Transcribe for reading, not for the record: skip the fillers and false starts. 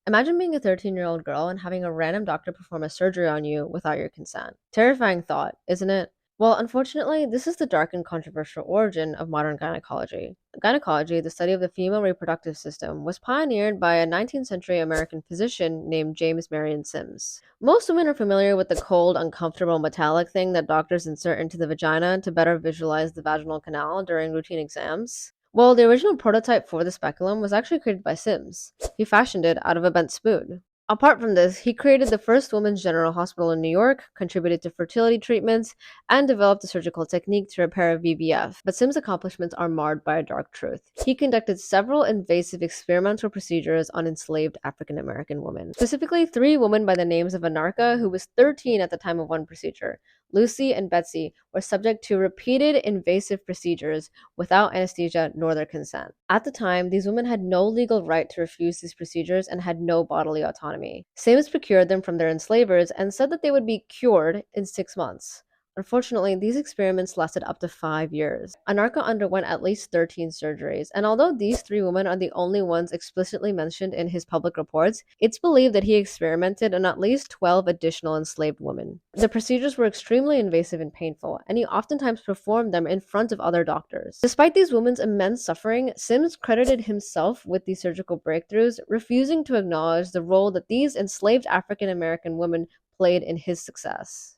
Imagine being a 13-year-old girl and having a random doctor perform a surgery on you without your consent. Terrifying thought, isn't it? Well, unfortunately, this is the dark and controversial origin of modern gynecology. Gynecology, the study of the female reproductive system, was pioneered by a 19th century American physician named James Marion Sims. Most women are familiar with the cold, uncomfortable metallic thing that doctors insert into the vagina to better visualize the vaginal canal during routine exams. Well, the original prototype for the speculum was actually created by Sims. He fashioned it out of a bent spoon. Apart from this, he created the first women's general hospital in New York, contributed to fertility treatments, and developed a surgical technique to repair a VVF. But Sims' accomplishments are marred by a dark truth. He conducted several invasive experimental procedures on enslaved African American women. Specifically, three women by the names of Anarcha, who was 13 at the time of one procedure, Lucy and Betsy, were subject to repeated invasive procedures without anesthesia nor their consent. At the time, these women had no legal right to refuse these procedures and had no bodily autonomy. Sims procured them from their enslavers and said that they would be cured in 6 months. Unfortunately, these experiments lasted up to 5 years. Anarcha underwent at least 13 surgeries, and although these three women are the only ones explicitly mentioned in his public reports, it's believed that he experimented on at least 12 additional enslaved women. The procedures were extremely invasive and painful, and he oftentimes performed them in front of other doctors. Despite these women's immense suffering, Sims credited himself with these surgical breakthroughs, refusing to acknowledge the role that these enslaved African American women played in his success.